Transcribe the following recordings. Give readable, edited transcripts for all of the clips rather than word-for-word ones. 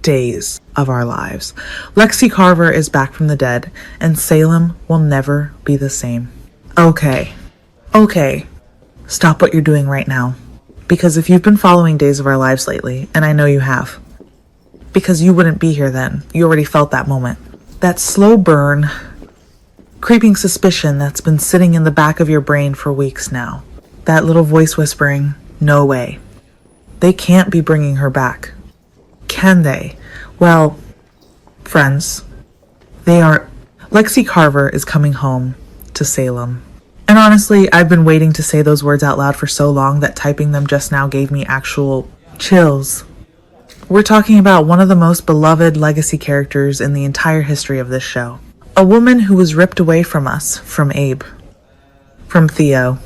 days of our lives. Lexie Carver is back from the dead, and Salem will never be the same. Okay, stop what you're doing right now. Because if you've been following Days of Our Lives lately, and I know you have, because you wouldn't be here then, you already felt that moment. That slow burn, creeping suspicion that's been sitting in the back of your brain for weeks now. That little voice whispering, no way. They can't be bringing her back. Can they? Well, friends, they are. Lexie Carver is coming home to Salem. And honestly, I've been waiting to say those words out loud for so long that typing them just now gave me actual chills. We're talking about one of the most beloved legacy characters in the entire history of this show. A woman who was ripped away from us, from Abe, from Theo,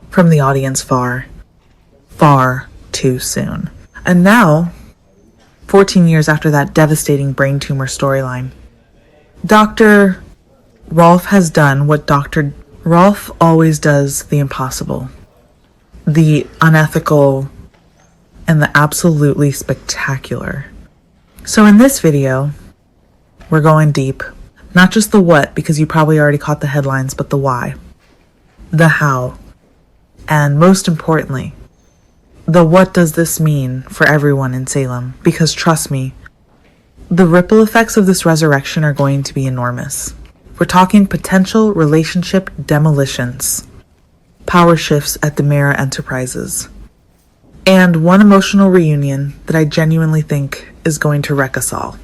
from the audience far, far too soon. And now, 14 years after that devastating brain tumor storyline, Dr. Rolf has done what Dr. Rolf always does, the impossible, the unethical, and the absolutely spectacular. So in this video, we're going deep. Not just the what, because you probably already caught the headlines, but the why, the how, and most importantly, the what does this mean for everyone in Salem? Because trust me, the ripple effects of this resurrection are going to be enormous. We're talking potential relationship demolitions, power shifts at DiMera Enterprises, and one emotional reunion that I genuinely think is going to wreck us all.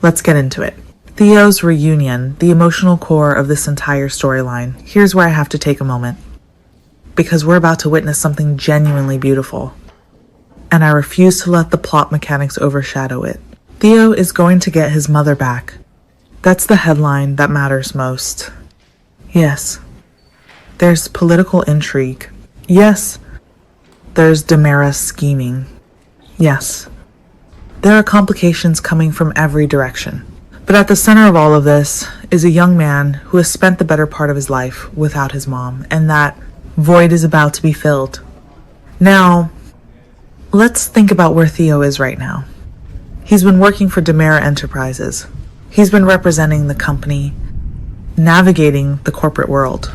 Let's get into it. Theo's reunion, the emotional core of this entire storyline. Here's where I have to take a moment, because we're about to witness something genuinely beautiful, and I refuse to let the plot mechanics overshadow it. Theo is going to get his mother back. That's the headline that matters most. Yes, there's political intrigue. Yes, there's DiMera scheming. Yes, there are complications coming from every direction. But at the center of all of this is a young man who has spent the better part of his life without his mom, and that void is about to be filled. Now, let's think about where Theo is right now. He's been working for DiMera Enterprises. He's been representing the company, navigating the corporate world,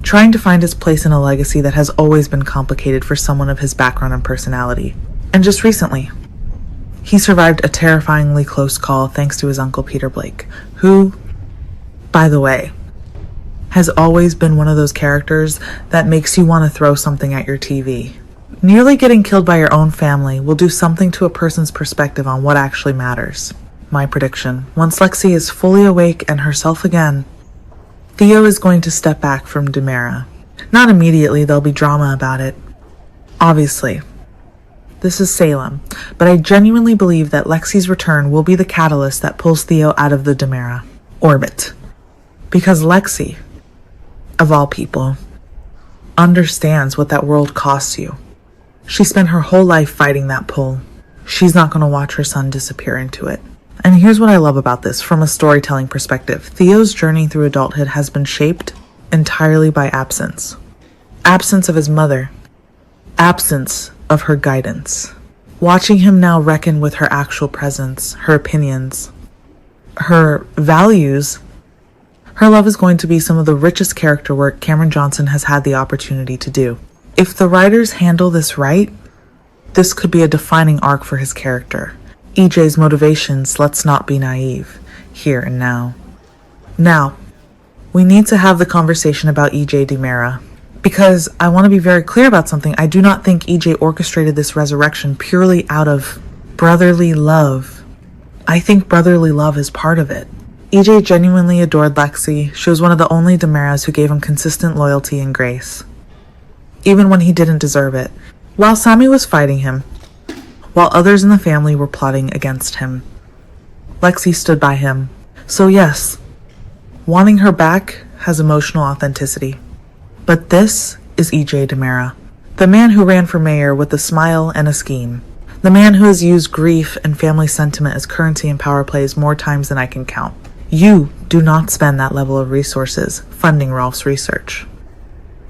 trying to find his place in a legacy that has always been complicated for someone of his background and personality. And just recently, he survived a terrifyingly close call thanks to his uncle Peter Blake, who, by the way, has always been one of those characters that makes you want to throw something at your TV. Nearly getting killed by your own family will do something to a person's perspective on what actually matters. My prediction, once Lexie is fully awake and herself again, Theo is going to step back from DiMera. Not immediately, there'll be drama about it. Obviously. This is Salem, but I genuinely believe that Lexie's return will be the catalyst that pulls Theo out of the DiMera orbit. Because Lexie, of all people, understands what that world costs you. She spent her whole life fighting that pull. She's not going to watch her son disappear into it. And here's what I love about this from a storytelling perspective. Theo's journey through adulthood has been shaped entirely by absence. Absence of his mother. Absence of her guidance. Watching him now reckon with her actual presence, her opinions, her values, her love is going to be some of the richest character work Cameron Johnson has had the opportunity to do. If the writers handle this right, this could be a defining arc for his character. EJ's motivations, let's not be naive, here and now. Now, we need to have the conversation about EJ DiMera. Because I want to be very clear about something. I do not think EJ orchestrated this resurrection purely out of brotherly love. I think brotherly love is part of it. EJ genuinely adored Lexie. She was one of the only DiMeras who gave him consistent loyalty and grace, even when he didn't deserve it. While Sammy was fighting him, while others in the family were plotting against him, Lexie stood by him. So yes, wanting her back has emotional authenticity. But this is EJ DiMera, the man who ran for mayor with a smile and a scheme, the man who has used grief and family sentiment as currency in power plays more times than I can count. You do not spend that level of resources funding Rolf's research,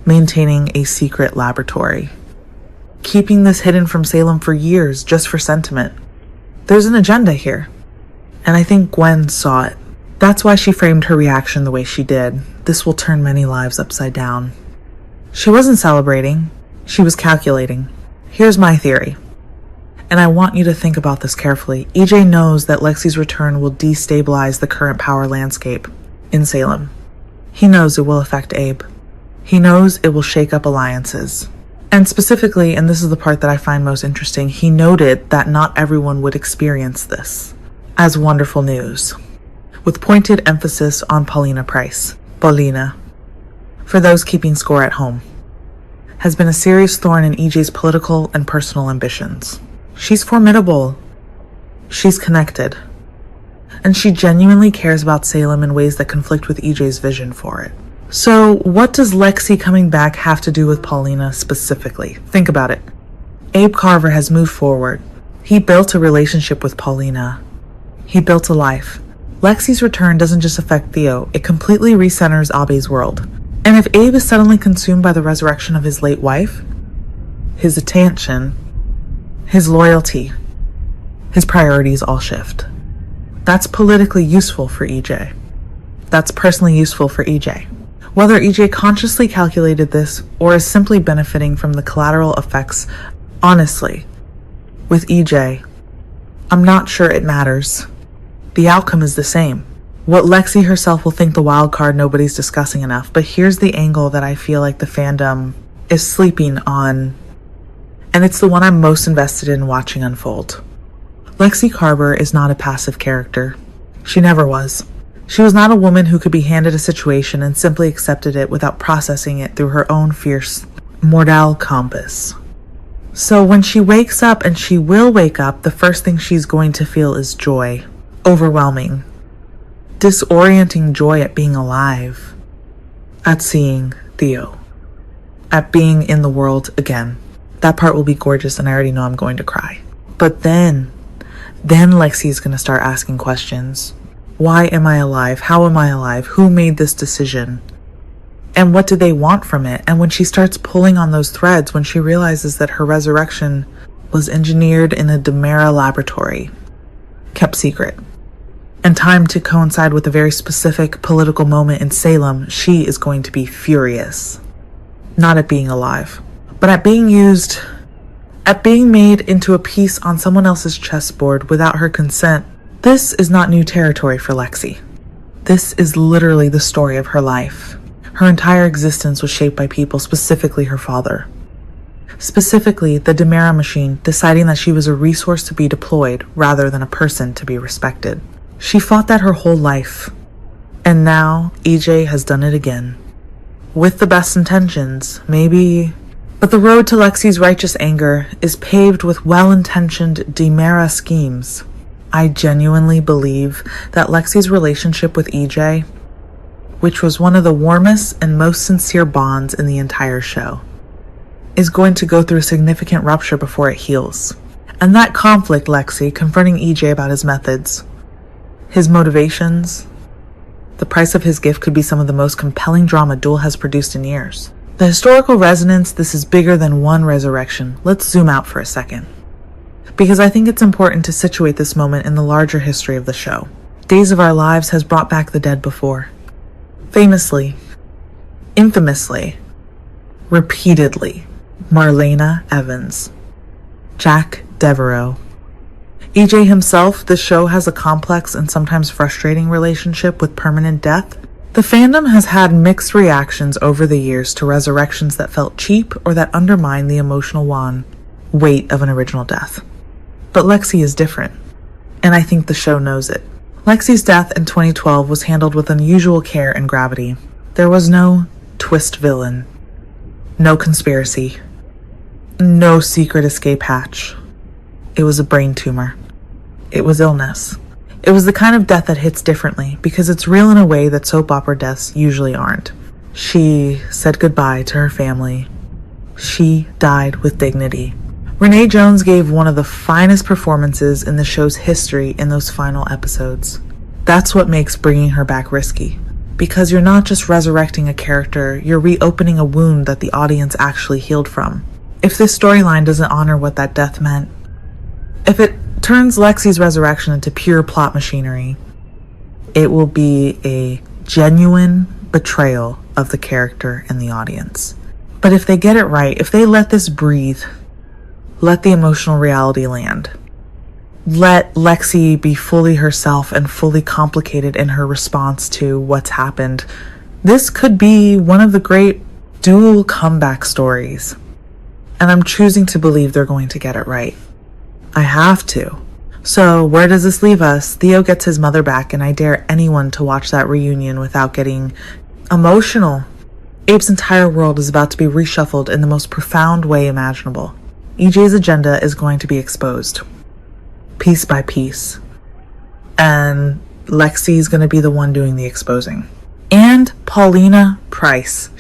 maintaining a secret laboratory, keeping this hidden from Salem for years just for sentiment. There's an agenda here. And I think Gwen saw it. That's why she framed her reaction the way she did. This will turn many lives upside down. She wasn't celebrating. She was calculating. Here's my theory. And I want you to think about this carefully. EJ knows that Lexie's return will destabilize the current power landscape in Salem. He knows it will affect Abe. He knows it will shake up alliances. And specifically, and this is the part that I find most interesting, he noted that not everyone would experience this as wonderful news, with pointed emphasis on Paulina Price. Paulina, for those keeping score at home, has been a serious thorn in EJ's political and personal ambitions. She's formidable. She's connected. And she genuinely cares about Salem in ways that conflict with EJ's vision for it. So what does Lexie coming back have to do with Paulina specifically? Think about it. Abe Carver has moved forward. He built a relationship with Paulina. He built a life. Lexie's return doesn't just affect Theo, it completely recenters Abe's world. And if Abe is suddenly consumed by the resurrection of his late wife, his attention, his loyalty, his priorities all shift. That's politically useful for EJ. That's personally useful for EJ. Whether EJ consciously calculated this or is simply benefiting from the collateral effects, honestly, with EJ, I'm not sure it matters. The outcome is the same. What Lexie herself will think the wild card nobody's discussing enough, but here's the angle that I feel like the fandom is sleeping on, and it's the one I'm most invested in watching unfold. Lexie Carver is not a passive character. She never was. She was not a woman who could be handed a situation and simply accepted it without processing it through her own fierce mortal compass. So when she wakes up, and she will wake up, the first thing she's going to feel is joy. Overwhelming. Disorienting joy at being alive. At seeing Theo. At being in the world again. That part will be gorgeous, and I already know I'm going to cry. But then Lexie's going to start asking questions. Why am I alive? How am I alive? Who made this decision? And what do they want from it? And when she starts pulling on those threads, when she realizes that her resurrection was engineered in a DiMera laboratory, kept secret, and timed to coincide with a very specific political moment in Salem, she is going to be furious. Not at being alive, but at being used, at being made into a piece on someone else's chessboard without her consent. This is not new territory for Lexie. This is literally the story of her life. Her entire existence was shaped by people, specifically her father. Specifically, the DiMera machine deciding that she was a resource to be deployed rather than a person to be respected. She fought that her whole life. And now, EJ has done it again. With the best intentions, maybe. But the road to Lexie's righteous anger is paved with well-intentioned DiMera schemes. I genuinely believe that Lexie's relationship with EJ, which was one of the warmest and most sincere bonds in the entire show, is going to go through a significant rupture before it heals. And that conflict, Lexie confronting EJ about his methods, his motivations, the price of his gift, could be some of the most compelling drama DOOL has produced in years. The historical resonance, this is bigger than one resurrection. Let's zoom out for a second, because I think it's important to situate this moment in the larger history of the show. Days of Our Lives has brought back the dead before. Famously, infamously, repeatedly. Marlena Evans, Jack Devereaux. EJ himself, the show has a complex and sometimes frustrating relationship with permanent death. The fandom has had mixed reactions over the years to resurrections that felt cheap or that undermined the emotional weight of an original death. But Lexie is different, and I think the show knows it. Lexie's death in 2012 was handled with unusual care and gravity. There was no twist villain, no conspiracy, no secret escape hatch. It was a brain tumor. It was illness. It was the kind of death that hits differently because it's real in a way that soap opera deaths usually aren't. She said goodbye to her family. She died with dignity. Renee Jones gave one of the finest performances in the show's history in those final episodes. That's what makes bringing her back risky. Because you're not just resurrecting a character, you're reopening a wound that the audience actually healed from. If this storyline doesn't honor what that death meant, if it turns Lexie's resurrection into pure plot machinery. It will be a genuine betrayal of the character and the audience. But if they get it right, if they let this breathe, let the emotional reality land, let Lexie be fully herself and fully complicated in her response to what's happened, this could be one of the great DOOL comeback stories. And I'm choosing to believe they're going to get it right. I have to. So where does this leave us? Theo gets his mother back, and I dare anyone to watch that reunion without getting emotional. Abe's entire world is about to be reshuffled in the most profound way imaginable. EJ's agenda is going to be exposed, piece by piece. And Lexie's going to be the one doing the exposing. And Paulina Price.